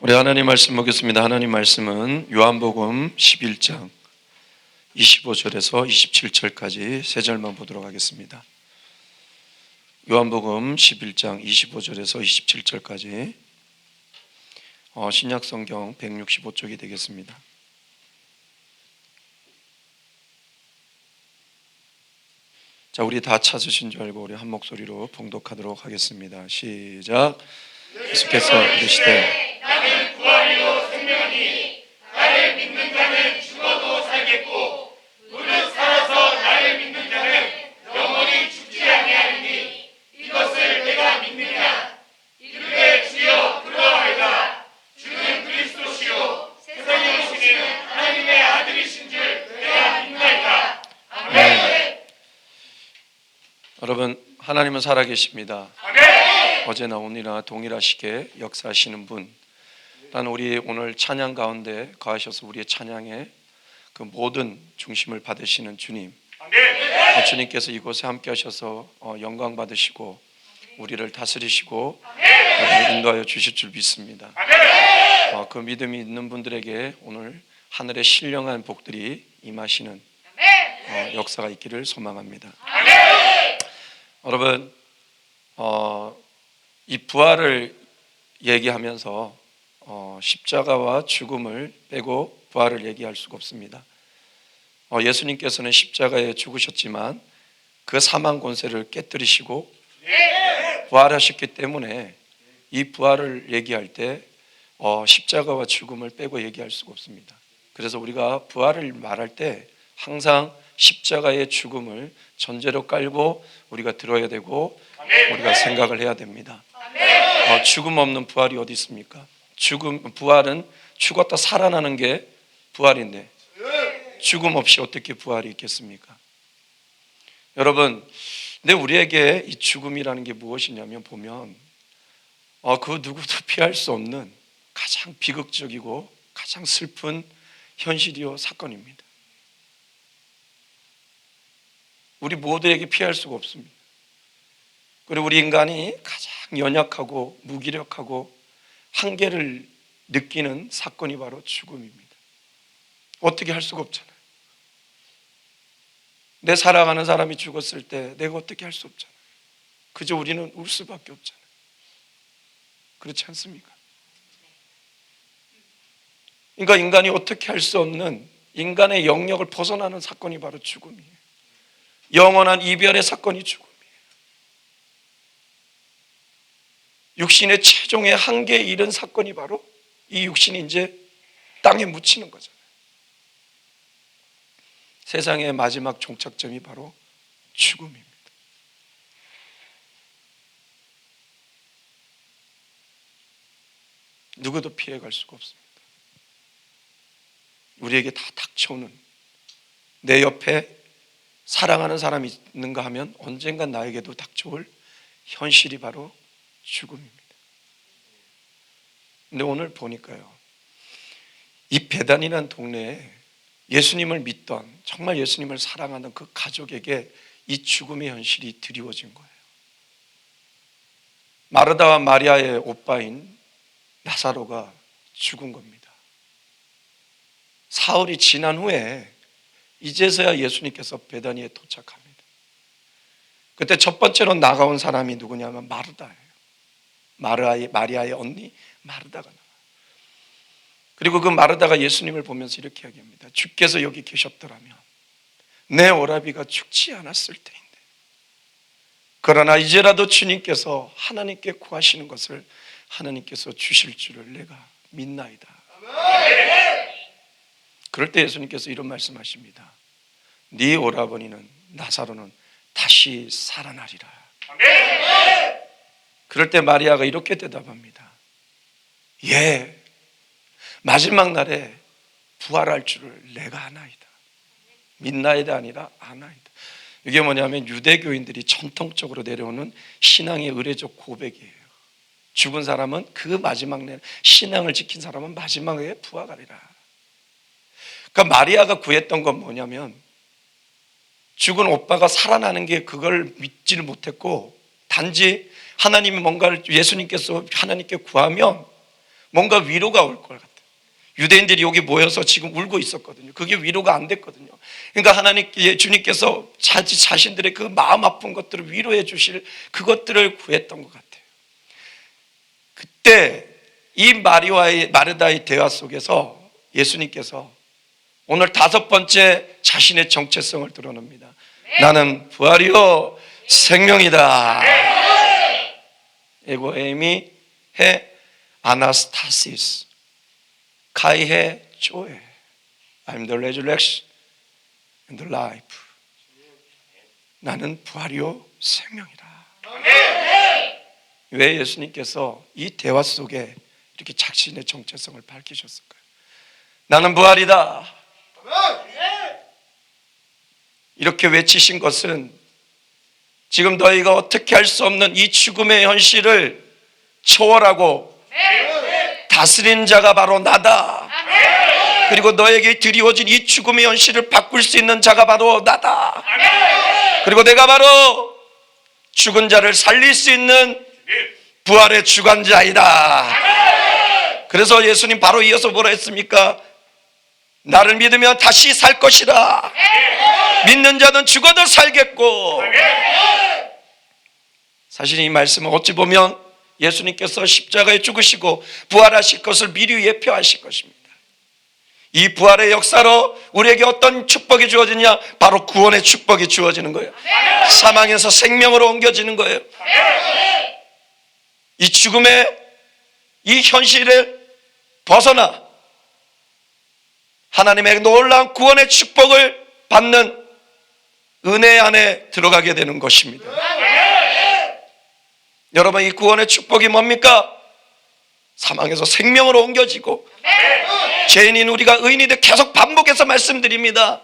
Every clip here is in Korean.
우리 하나님 말씀 보겠습니다. 하나님 말씀은 요한복음 11장 25절에서 27절까지 세 절만 보도록 하겠습니다. 요한복음 11장 25절에서 27절까지 신약성경 165쪽이 되겠습니다. 자, 우리 다 찾으신 줄 알고 우리 한 목소리로 봉독하도록 하겠습니다. 시작. 예수께서 이르시되 나는 부활이요 생명이니 나를 믿는 자는 죽어도 살겠고 무릇 살아서 나를 믿는 자는 영원히 죽지 아니하리니 이것을 내가 믿느냐. 이르되 주여 그러하이다. 주는 그리스도시요 세상에 오시는 하나님의 아들이신 줄 내가 믿나이다. 아멘. 여러분, 하나님은 살아계십니다. 아멘. 어제나 오늘이나 동일하시게 역사하시는 분, 난 우리 오늘 찬양 가운데 거하셔서 우리의 찬양의 그 모든 중심을 받으시는 주님, 아멘. 주님께서 이곳에 함께 하셔서 영광 받으시고 우리를 다스리시고 인도하여 주실 줄 믿습니다. 아멘. 그 믿음이 있는 분들에게 오늘 하늘의 신령한 복들이 임하시는 역사가 있기를 소망합니다. 아멘. 여러분, 이 부활을 얘기하면서 십자가와 죽음을 빼고 부활을 얘기할 수가 없습니다. 예수님께서는 십자가에 죽으셨지만 그 사망 권세를 깨뜨리시고 부활하셨기 때문에 이 부활을 얘기할 때 십자가와 죽음을 빼고 얘기할 수가 없습니다. 그래서 우리가 부활을 말할 때 항상 십자가의 죽음을 전제로 깔고 우리가 들어야 되고 우리가 생각을 해야 됩니다. 죽음 없는 부활이 어디 있습니까? 부활은 죽었다 살아나는 게 부활인데 죽음 없이 어떻게 부활이 있겠습니까? 여러분, 근데 우리에게 이 죽음이라는 게 무엇이냐면 보면 그 누구도 피할 수 없는 가장 비극적이고 가장 슬픈 현실이요 사건입니다. 우리 모두에게 피할 수가 없습니다. 그리고 우리 인간이 가장 연약하고 무기력하고 한계를 느끼는 사건이 바로 죽음입니다. 어떻게 할 수가 없잖아요. 내 사랑하는 사람이 죽었을 때 내가 어떻게 할 수 없잖아요. 그저 우리는 울 수밖에 없잖아요. 그렇지 않습니까? 그러니까 인간이 어떻게 할 수 없는 인간의 영역을 벗어나는 사건이 바로 죽음이에요. 영원한 이별의 사건이 죽음이에요. 육신의 최종의 한계에 이른 사건이 바로 이 육신이 이제 땅에 묻히는 거잖아요. 세상의 마지막 종착점이 바로 죽음입니다. 누구도 피해갈 수가 없습니다. 우리에게 다 닥쳐오는, 내 옆에 사랑하는 사람이 있는가 하면 언젠간 나에게도 닥쳐올 현실이 바로 죽음입니다. 근데 오늘 보니까요, 이 베단이라는 동네에 예수님을 믿던, 정말 예수님을 사랑하는 그 가족에게 이 죽음의 현실이 드리워진 거예요. 마르다와 마리아의 오빠인 나사로가 죽은 겁니다. 사흘이 지난 후에 이제서야 예수님께서 베다니에 도착합니다. 그때 첫 번째로 나가온 사람이 누구냐면 마르다예요. 마리아의 언니 마르다가 나와요. 그리고 그 마르다가 예수님을 보면서 이렇게 이야기합니다. 주께서 여기 계셨더라면 내 오라비가 죽지 않았을 테인데, 그러나 이제라도 주님께서 하나님께 구하시는 것을 하나님께서 주실 줄을 내가 믿나이다. 그럴 때 예수님께서 이런 말씀하십니다. 네 오라버니는 나사로는 다시 살아나리라. 그럴 때 마리아가 이렇게 대답합니다. 예, 마지막 날에 부활할 줄을 내가 아나이다. 믿나이다 아니라 아나이다. 이게 뭐냐면 유대교인들이 전통적으로 내려오는 신앙의 의례적 고백이에요. 죽은 사람은 그 마지막 날, 신앙을 지킨 사람은 마지막에 부활하리라. 그러니까 마리아가 구했던 건 뭐냐면 죽은 오빠가 살아나는 게 그걸 믿지를 못했고, 단지 하나님이 뭔가를, 예수님께서 하나님께 구하면 뭔가 위로가 올 것 같아요. 유대인들이 여기 모여서 지금 울고 있었거든요. 그게 위로가 안 됐거든요. 그러니까 하나님께 주님께서 자신들의 그 마음 아픈 것들을 위로해 주실 그것들을 구했던 것 같아요. 그때 이 마르다의 대화 속에서 예수님께서 오늘 5번째 자신의 정체성을 드러냅니다. 나는 부활이요 생명이다. 에고 에이미 해 아나스타시스 카이해 조에 I'm the resurrection and the life. 나는 부활이요 생명이다. 왜 예수님께서 이 대화 속에 이렇게 자신의 정체성을 밝히셨을까요? 나는 부활이다. 이렇게 외치신 것은 지금 너희가 어떻게 할 수 없는 이 죽음의 현실을 초월하고 다스린 자가 바로 나다. 그리고 너에게 드리워진 이 죽음의 현실을 바꿀 수 있는 자가 바로 나다. 그리고 내가 바로 죽은 자를 살릴 수 있는 부활의 주관자이다. 그래서 예수님 바로 이어서 뭐라 했습니까? 나를 믿으면 다시 살 것이라. 믿는 자는 죽어도 살겠고. 사실 이 말씀은 어찌 보면 예수님께서 십자가에 죽으시고 부활하실 것을 미리 예표하실 것입니다. 이 부활의 역사로 우리에게 어떤 축복이 주어지냐? 바로 구원의 축복이 주어지는 거예요. 사망에서 생명으로 옮겨지는 거예요. 이 죽음의 이 현실을 벗어나 하나님의 놀라운 구원의 축복을 받는 은혜 안에 들어가게 되는 것입니다. 여러분, 이 구원의 축복이 뭡니까? 사망에서 생명으로 옮겨지고 죄인인 우리가 의인이 돼 계속 반복해서 말씀드립니다.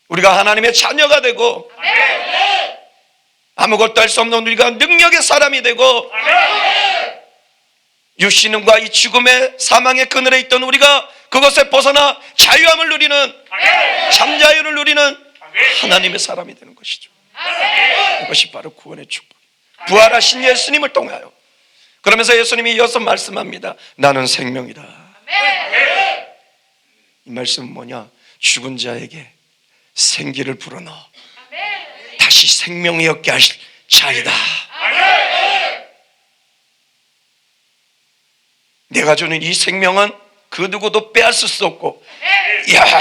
우리가 하나님의 자녀가 되고 아무것도 할 수 없는 우리가 능력의 사람이 되고 육신과 이 죽음의 사망의 그늘에 있던 우리가 그것에 벗어나 자유함을 누리는 참자유를 누리는 하나님의 사람이 되는 것이죠. 이것이 바로 구원의 축복. 부활하신 예수님을 통하여. 그러면서 예수님이 이어서 말씀합니다. 나는 생명이다. 이 말씀은 뭐냐? 죽은 자에게 생기를 불어넣어 다시 생명이 얻게 하실 자이다. 내가 주는 이 생명은 그 누구도 빼앗을 수 없고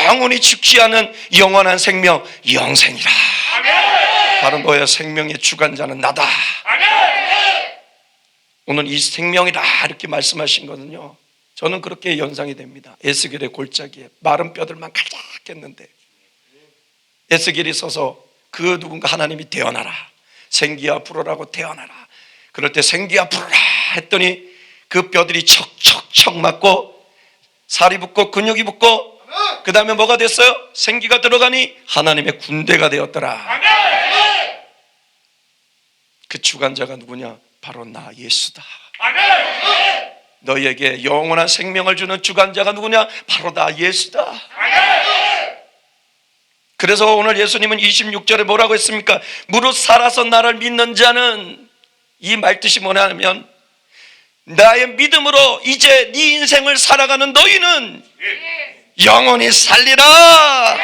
영원히 죽지 않은 영원한 생명, 영생이라. 바로 너의 생명의 주관자는 나다. 오늘 이 생명이라 이렇게 말씀하신 거는요, 저는 그렇게 연상이 됩니다. 에스겔의 골짜기에 마른 뼈들만 가득 했는데 에스겔이 서서 그 누군가 하나님이 태어나라, 생기야 불어라고 태어나라. 그럴 때 생기야 불어라 했더니 그 뼈들이 척척척 맞고 살이 붙고 근육이 붙고 그 다음에 뭐가 됐어요? 생기가 들어가니 하나님의 군대가 되었더라. 그 주관자가 누구냐? 바로 나 예수다. 너희에게 영원한 생명을 주는 주관자가 누구냐? 바로 나 예수다. 그래서 오늘 예수님은 26절에 뭐라고 했습니까? 무릇 살아서 나를 믿는 자는, 이 말뜻이 뭐냐면 나의 믿음으로 이제 네 인생을 살아가는 너희는 영원히 살리라.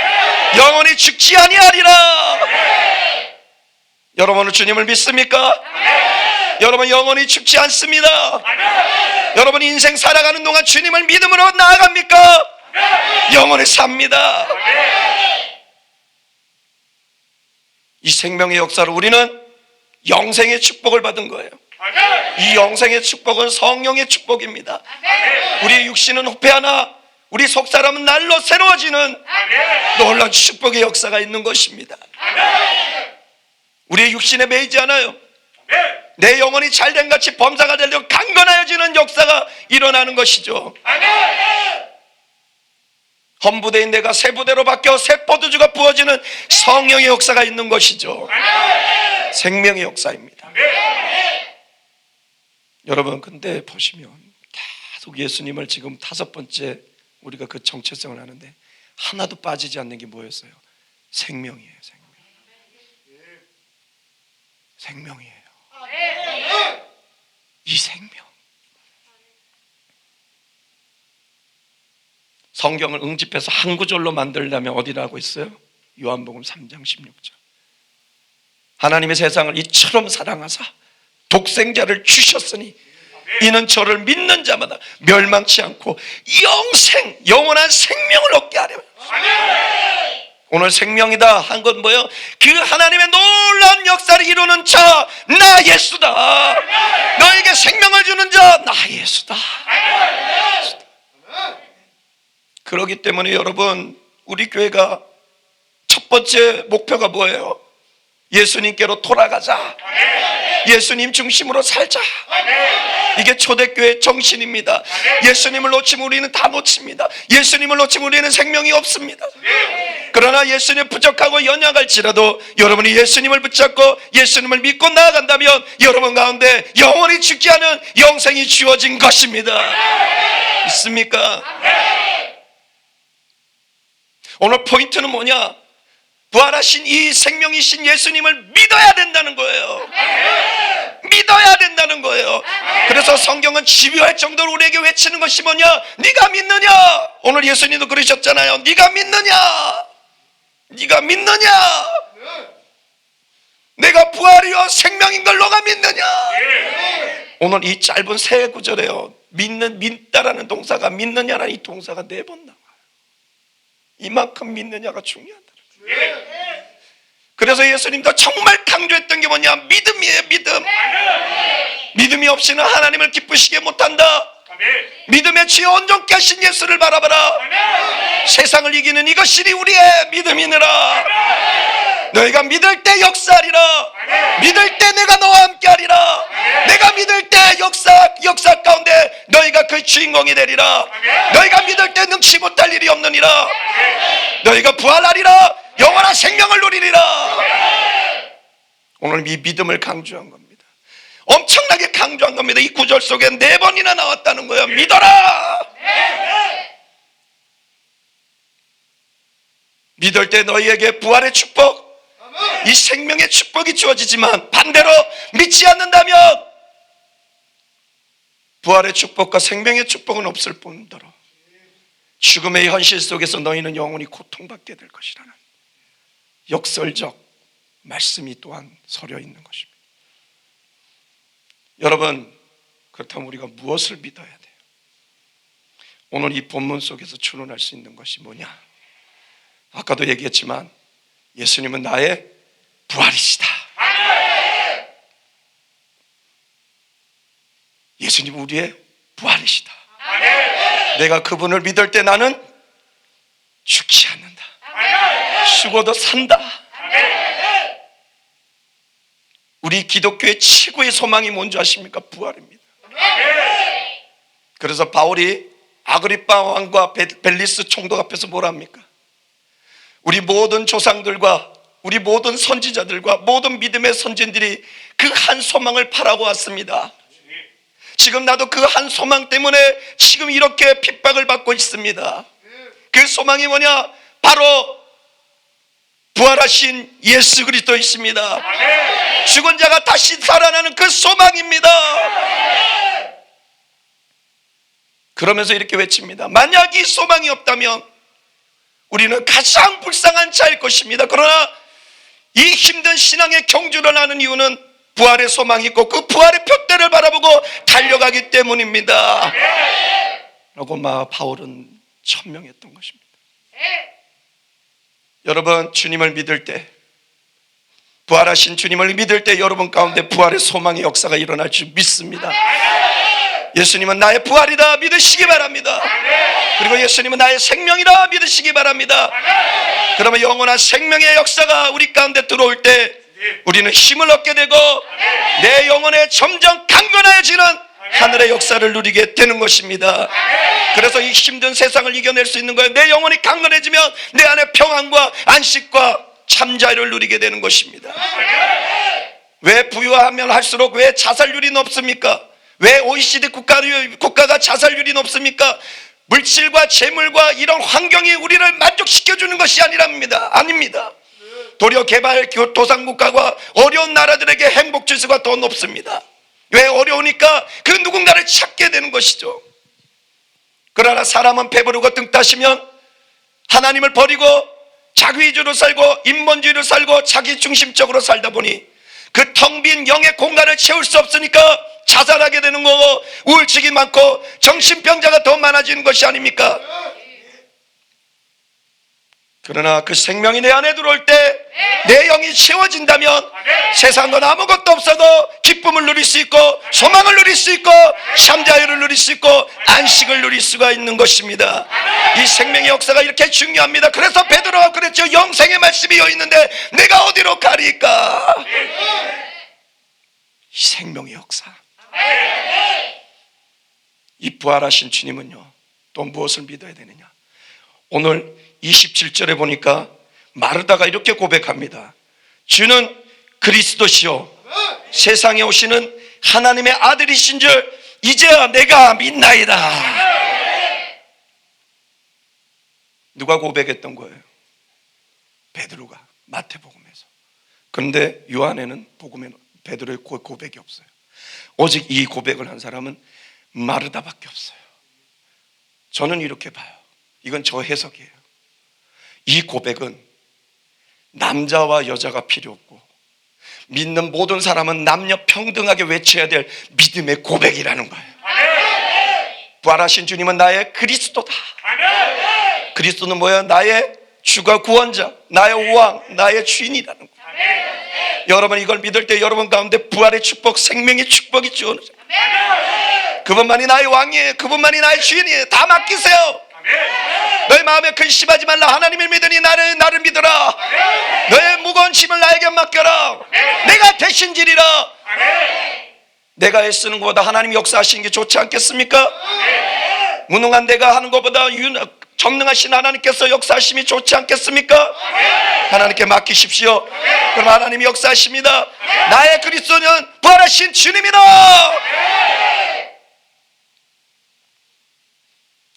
영원히 죽지 아니하리라. 여러분은 주님을 믿습니까? 여러분 영원히 죽지 않습니다. 여러분 인생 살아가는 동안 주님을 믿음으로 나아갑니까? 영원히 삽니다. 이 생명의 역사로 우리는 영생의 축복을 받은 거예요. 이 영생의 축복은 성령의 축복입니다. 우리의 육신은 후패하나 우리 속사람은 날로 새로워지는 놀라운 축복의 역사가 있는 것입니다. 우리의 육신에 매이지 않아요. 내 영혼이 잘된 같이 범사가 되려고 강건하여지는 역사가 일어나는 것이죠. 헌부대인 내가 새 부대로 바뀌어 새 포도주가 부어지는 성령의 역사가 있는 것이죠. 생명의 역사입니다. 여러분, 근데 보시면 계속 예수님을 지금 5번째 우리가 그 정체성을 하는데 하나도 빠지지 않는 게 뭐였어요? 생명이에요. 생명이에요. 이 생명, 성경을 응집해서 한 구절로 만들려면 어디라고 있어요? 요한복음 3장 16절. 하나님의 세상을 이처럼 사랑하사 독생자를 주셨으니 이는 저를 믿는 자마다 멸망치 않고 영원한 생명을 얻게 하려면. 오늘 생명이다 한 건 뭐예요? 그 하나님의 놀라운 역사를 이루는 자, 나 예수다. 너에게 생명을 주는 자, 나 예수다. 그렇기 때문에 여러분, 우리 교회가 첫 번째 목표가 뭐예요? 예수님께로 돌아가자. 예수님 중심으로 살자. 이게 초대교회의 정신입니다. 예수님을 놓치면 우리는 다 놓칩니다. 예수님을 놓치면 우리는 생명이 없습니다. 그러나 예수님 부족하고 연약할지라도 여러분이 예수님을 붙잡고 예수님을 믿고 나아간다면 여러분 가운데 영원히 죽지 않은 영생이 주어진 것입니다. 있습니까? 오늘 포인트는 뭐냐? 부활하신 이 생명이신 예수님을 믿어야 된다는 거예요. 믿어야 된다는 거예요. 그래서 성경은 집요할 정도로 우리에게 외치는 것이 뭐냐? 네가 믿느냐? 오늘 예수님도 그러셨잖아요. 네가 믿느냐? 네가 믿느냐? 내가 부활이요 생명인 걸 너가 믿느냐? 오늘 이 짧은 세 구절에요, 믿다라는 동사가, 믿느냐라는 이 동사가 4번 나와요. 이만큼 믿느냐가 중요하다. 그래서 예수님도 정말 강조했던 게 뭐냐? 믿음이에요. 믿음. 믿음이 없이는 하나님을 기쁘시게 못한다. 믿음의 주여 온전케 하신 예수를 바라봐라. 세상을 이기는 이것이 우리의 믿음이니라. 너희가 믿을 때 역사하리라. 믿을 때 내가 너와 함께 하리라. 내가 믿을 때 역사 가운데 너희가 그 주인공이 되리라. 너희가 믿을 때 능치 못할 일이 없느니라. 너희가 부활하리라. 영원한 생명을 누리리라. 오늘 이 믿음을 강조한 겁니다. 엄청나게 강조한 겁니다. 이 구절 속에 4번이나 나왔다는 거예요. 믿어라. 믿을 때 너희에게 부활의 축복, 이 생명의 축복이 주어지지만 반대로 믿지 않는다면 부활의 축복과 생명의 축복은 없을 뿐더러 죽음의 현실 속에서 너희는 영원히 고통받게 될 것이라는 역설적 말씀이 또한 서려 있는 것입니다. 여러분, 그렇다면 우리가 무엇을 믿어야 돼요? 오늘 이 본문 속에서 추론할 수 있는 것이 뭐냐? 아까도 얘기했지만 예수님은 나의 부활이시다. 예수님은 우리의 부활이시다. 내가 그분을 믿을 때 나는 죽지 않는다. 죽어도 산다. 우리 기독교의 최고의 소망이 뭔지 아십니까? 부활입니다. 그래서 바울이 아그리빠 왕과 벨리스 총독 앞에서 뭐라 합니까? 우리 모든 조상들과 우리 모든 선지자들과 모든 믿음의 선진들이 그 한 소망을 바라고 왔습니다. 지금 나도 그 한 소망 때문에 지금 이렇게 핍박을 받고 있습니다. 그 소망이 뭐냐? 바로 부활하신 예수 그리스도이십니다. 죽은 자가 다시 살아나는 그 소망입니다. 그러면서 이렇게 외칩니다. 만약 이 소망이 없다면 우리는 가장 불쌍한 자일 것입니다. 그러나 이 힘든 신앙의 경주를 하는 이유는 부활의 소망이 있고 그 부활의 표대를 바라보고 달려가기 때문입니다. 라고 바울은 천명했던 것입니다. 여러분, 주님을 믿을 때, 부활하신 주님을 믿을 때 여러분 가운데 부활의 소망의 역사가 일어날 줄 믿습니다. 예수님은 나의 부활이다 믿으시기 바랍니다. 그리고 예수님은 나의 생명이다 믿으시기 바랍니다. 그러면 영원한 생명의 역사가 우리 가운데 들어올 때 우리는 힘을 얻게 되고 내 영혼에 점점 강건해지는 하늘의 역사를 누리게 되는 것입니다. 그래서 이 힘든 세상을 이겨낼 수 있는 거예요. 내 영혼이 강건해지면 내 안에 평안과 안식과 참자유를 누리게 되는 것입니다. 왜 부유하면 할수록 왜 자살률이 높습니까? 왜 OECD 국가가 자살률이 높습니까? 물질과 재물과 이런 환경이 우리를 만족시켜주는 것이 아닙니다. 도리어 개발도상국가와 어려운 나라들에게 행복 지수가 더 높습니다. 왜? 어려우니까 그 누군가를 찾게 되는 것이죠. 그러나 사람은 배부르고 등 따시면 하나님을 버리고 자기 위주로 살고 인본주의로 살고 자기 중심적으로 살다 보니 그 텅 빈 영의 공간을 채울 수 없으니까 자살하게 되는 거고 우울증이 많고 정신병자가 더 많아지는 것이 아닙니까? 그러나 그 생명이 내 안에 들어올 때 내 영이 채워진다면 세상은 아무것도 없어도 기쁨을 누릴 수 있고 소망을 누릴 수 있고 참자유를 누릴 수 있고 안식을 누릴 수가 있는 것입니다. 이 생명의 역사가 이렇게 중요합니다. 그래서 베드로가 그랬죠. 영생의 말씀이 여기 있는데 내가 어디로 가리까? 이 생명의 역사, 이 부활하신 주님은요 또 무엇을 믿어야 되느냐? 오늘 27절에 보니까 마르다가 이렇게 고백합니다. 주는 그리스도시요 세상에 오시는 하나님의 아들이신 줄 이제야 내가 믿나이다. 누가 고백했던 거예요? 베드로가 마태복음에서. 그런데 요한에는 복음에 베드로의 고백이 없어요. 오직 이 고백을 한 사람은 마르다밖에 없어요. 저는 이렇게 봐요. 이건 저 해석이에요. 이 고백은 남자와 여자가 필요 없고 믿는 모든 사람은 남녀 평등하게 외쳐야 될 믿음의 고백이라는 거예요. 부활하신 주님은 나의 그리스도다. 그리스도는 뭐야? 나의 주가 구원자, 나의 왕, 나의 주인이라는 거예요. 여러분 이걸 믿을 때 여러분 가운데 부활의 축복, 생명의 축복이 주어져요. 그분만이 나의 왕이에요. 그분만이 나의 주인이에요. 다 맡기세요. 너의 마음에 근심하지 말라. 하나님을 믿으니 나를 믿어라. 너의 무거운 짐을 나에게 맡겨라. 내가 대신 지리라. 내가 애쓰는 것보다 하나님이 역사하시는 게 좋지 않겠습니까? 무능한 내가 하는 것보다 전능하신 하나님께서 역사하심이 좋지 않겠습니까? 하나님께 맡기십시오. 그럼 하나님이 역사하십니다. 나의 그리스도는 부활하신 주님이다.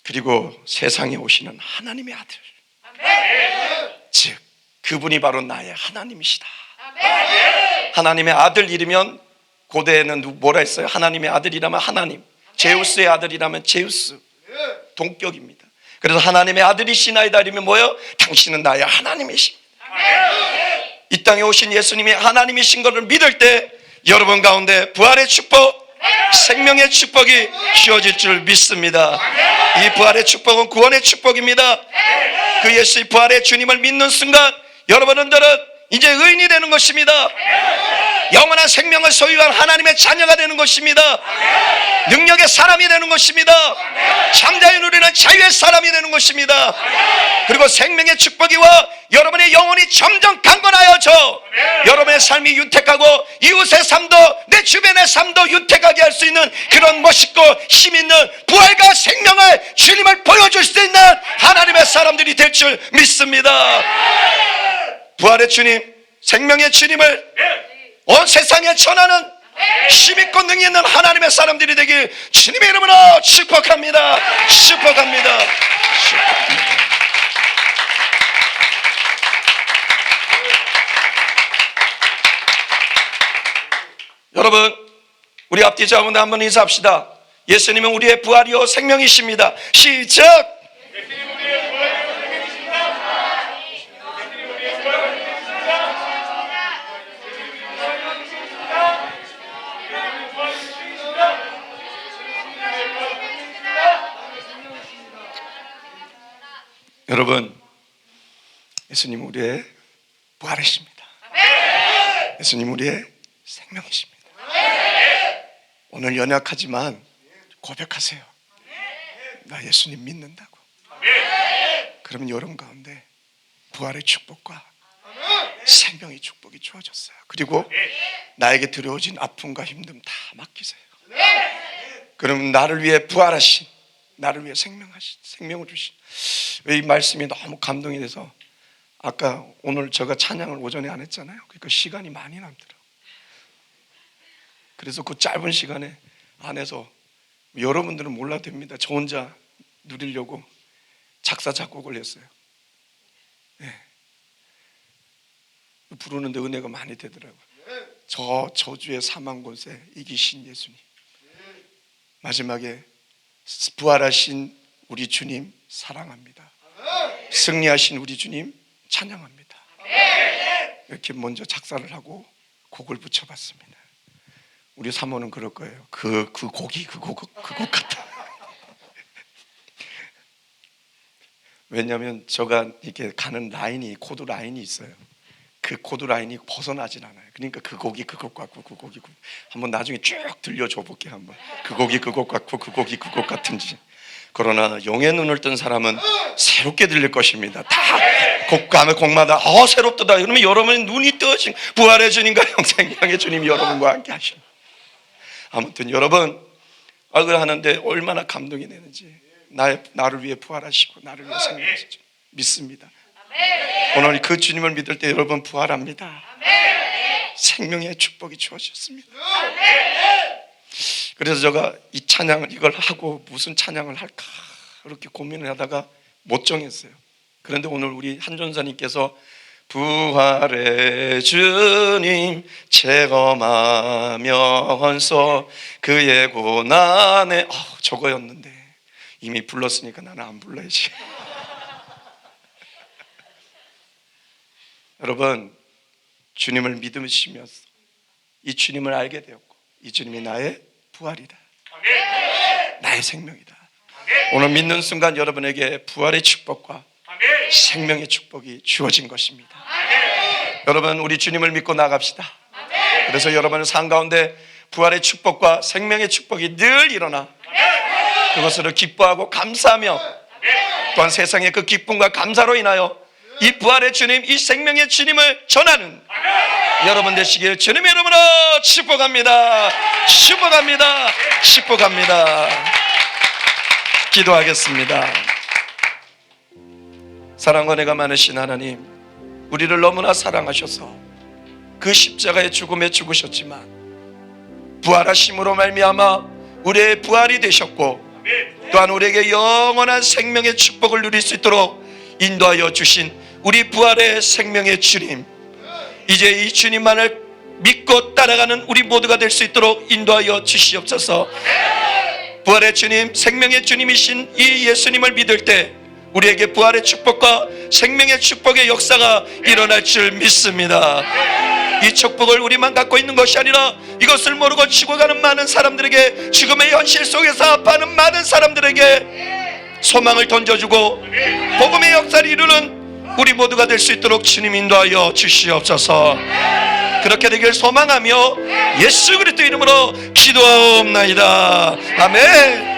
그리고 세상에 오시는 하나님의 아들, 즉 그분이 바로 나의 하나님이시다. 하나님의 아들 이르면 고대에는 뭐라 했어요? 하나님의 아들이라면 하나님, 제우스의 아들이라면 제우스, 동격입니다. 그래서 하나님의 아들이시나이다 이러면 뭐예요? 당신은 나의 하나님이십니다. 이 땅에 오신 예수님이 하나님이신 것을 믿을 때 여러분 가운데 부활의 축복, 생명의 축복이 주어질 줄 믿습니다. 이 부활의 축복은 구원의 축복입니다. 그 예수의 부활의 주님을 믿는 순간 여러분들은 이제 의인이 되는 것입니다. 영원한 생명을 소유한 하나님의 자녀가 되는 것입니다. 능력의 사람이 되는 것입니다. 참자유 누리는 자유의 사람이 되는 것입니다. 그리고 생명의 축복이 와 여러분의 영혼이 점점 강건하여져 여러분의 삶이 윤택하고 이웃의 삶도 내 주변의 삶도 윤택하게 할 수 있는 그런 멋있고 힘있는 부활과 생명을 주님을 보여줄 수 있는 하나님의 사람들이 될 줄 믿습니다. 부활의 주님, 생명의 주님을 온 세상에 전하는 힘있고 능력 있는 하나님의 사람들이 되길 주님의 이름으로 축복합니다. 축복합니다. 여러분 우리 앞뒤 자분들 한번 인사합시다. 예수님은 우리의 부활이요 생명이십니다. 시작. 여러분 예수님 우리의 부활이십니다. 예수님 우리의 생명이십니다. 오늘 연약하지만 고백하세요. 나 예수님 믿는다고. 그러면 여러분 가운데 부활의 축복과 생명의 축복이 주어졌어요. 그리고 나에게 들어오진 아픔과 힘듦 다 맡기세요. 그러면 나를 위해 부활하신, 나를 위해 생명을 주신, 이 말씀이 너무 감동이 돼서 아까 오늘 제가 찬양을 오전에 안 했잖아요. 그러니까 시간이 많이 남더라고요. 그래서 그 짧은 시간에 안에서 여러분들은 몰라도 됩니다. 저 혼자 누리려고 작사 작곡을 했어요. 네. 부르는데 은혜가 많이 되더라고요. 저 저주의 사망 곳에 이기신 예수님, 마지막에 부활하신 우리 주님 사랑합니다. 승리하신 우리 주님 찬양합니다. 이렇게 먼저 작사를 하고 곡을 붙여봤습니다. 우리 사모는 그럴 거예요. 그 곡이 그 곡 같아. 왜냐하면 저가 이렇게 가는 라인이, 코드 라인이 있어요. 그 코드 라인이 벗어나진 않아요. 그러니까 그 곡이 그 곡 같고 그 곡이 한번 나중에 쭉 들려줘 볼게. 한번 그 곡이 그 곡 같고 그 곡이 그 곡 같은지. 그러나 영의 눈을 뜬 사람은 새롭게 들릴 것입니다. 다 곡마다 새롭다. 그러면 여러분의 눈이 떠진 부활의 주님과 생명의 주님이 여러분과 함께 하십니다. 아무튼 여러분 하는데 얼마나 감동이 되는지, 나를 위해 부활하시고 나를 위해 생명하시죠. 믿습니다. 오늘 그 주님을 믿을 때 여러분 부활합니다. 생명의 축복이 주어졌습니다. 그래서 제가 이 찬양을 이걸 하고 무슨 찬양을 할까 그렇게 고민을 하다가 못 정했어요. 그런데 오늘 우리 한전사님께서 부활의 주님 체험하면서 그의 고난에 저거였는데 이미 불렀으니까 나는 안 불러야지. 여러분, 주님을 믿으시면서 이 주님을 알게 되었고 이 주님이 나의 부활이다, 나의 생명이다. 오늘 믿는 순간 여러분에게 부활의 축복과 생명의 축복이 주어진 것입니다. 여러분, 우리 주님을 믿고 나갑시다. 그래서 여러분의 삶 가운데 부활의 축복과 생명의 축복이 늘 일어나 그것으로 기뻐하고 감사하며 또한 세상의 그 기쁨과 감사로 인하여 이 부활의 주님, 이 생명의 주님을 전하는 여러분 되시길 주님의 이름으로 축복합니다. 축복합니다. 축복합니다. 기도하겠습니다. 사랑과 은혜가 많으신 하나님, 우리를 너무나 사랑하셔서 그 십자가의 죽음에 죽으셨지만 부활하심으로 말미암아 우리의 부활이 되셨고 또한 우리에게 영원한 생명의 축복을 누릴 수 있도록 인도하여 주신 우리 부활의 생명의 주님, 이제 이 주님만을 믿고 따라가는 우리 모두가 될 수 있도록 인도하여 주시옵소서. 부활의 주님, 생명의 주님이신 이 예수님을 믿을 때 우리에게 부활의 축복과 생명의 축복의 역사가 일어날 줄 믿습니다. 이 축복을 우리만 갖고 있는 것이 아니라 이것을 모르고 죽어가는 많은 사람들에게, 죽음의 현실 속에서 아파하는 많은 사람들에게 소망을 던져주고 복음의 역사를 이루는 우리 모두가 될 수 있도록 주님 인도하여 주시옵소서. 그렇게 되길 소망하며 예수 그리스도 이름으로 기도하옵나이다. 아멘.